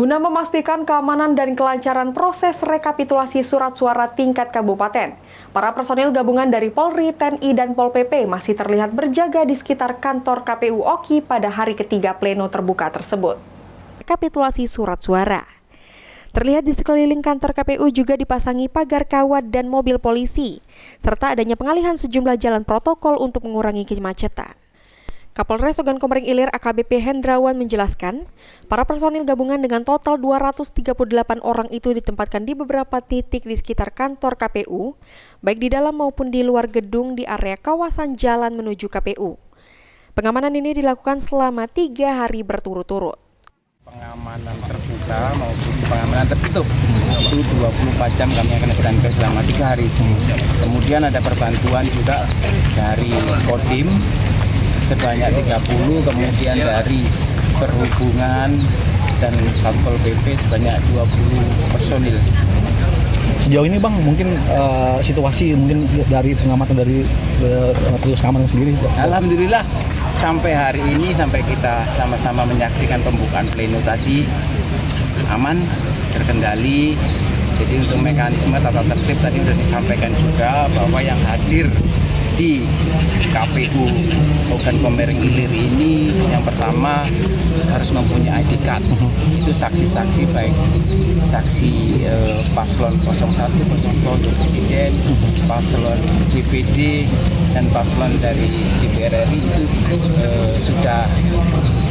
Guna memastikan keamanan dan kelancaran proses rekapitulasi surat suara tingkat kabupaten, para personil gabungan dari Polri, TNI, dan Pol PP masih terlihat berjaga di sekitar kantor KPU Oki pada hari ketiga pleno terbuka tersebut. Rekapitulasi surat suara. Terlihat di sekeliling kantor KPU juga dipasangi pagar kawat dan mobil polisi, serta adanya pengalihan sejumlah jalan protokol untuk mengurangi kemacetan. Kapolres Ogan Komering Ilir AKBP Hendrawan menjelaskan, para personil gabungan dengan total 238 orang itu ditempatkan di beberapa titik di sekitar kantor KPU, baik di dalam maupun di luar gedung di area kawasan jalan menuju KPU. Pengamanan ini dilakukan selama 3 hari berturut-turut. Pengamanan terbuka maupun pengamanan tertutup itu 24 jam kami akan standby selama 3 hari. Kemudian ada perbantuan juga dari Kodim sebanyak 30, kemudian dari perhubungan dan Satpol PP sebanyak 20 personil. Sejauh ini Bang, mungkin situasi mungkin dari pengamatan dari petugas keamanan sendiri. Alhamdulillah sampai hari ini, sampai kita sama-sama menyaksikan pembukaan pleno tadi aman, terkendali. Jadi untuk mekanisme tata tertib tadi sudah disampaikan juga bahwa yang hadir di KPU Ogan Komering Ilir ini yang pertama harus mempunyai ID card. Itu saksi-saksi baik saksi paslon 01, paslon untuk presiden, paslon DPD dan paslon dari DPR RI itu sudah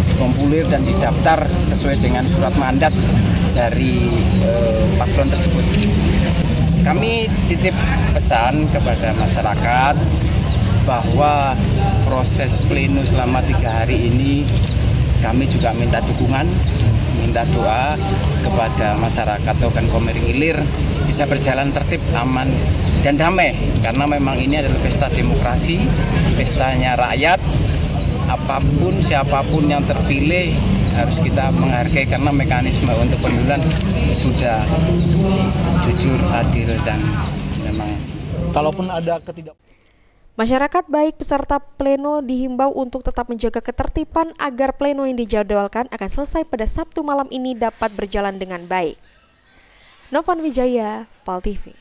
dikompulir dan didaftar sesuai dengan surat mandat dari paslon tersebut. Kami titip pesan kepada masyarakat bahwa proses pleno selama 3 hari ini kami juga minta dukungan, minta doa kepada masyarakat Ogan Komering Ilir bisa berjalan tertib, aman, dan damai. Karena memang ini adalah pesta demokrasi, pestanya rakyat. Apapun, siapapun yang terpilih harus kita menghargai karena mekanisme untuk pemilihan sudah jujur, adil, dan memang. Kalaupun ada Masyarakat baik peserta pleno dihimbau untuk tetap menjaga ketertiban agar pleno yang dijadwalkan akan selesai pada Sabtu malam ini dapat berjalan dengan baik. Novan Wijaya, PAL TV.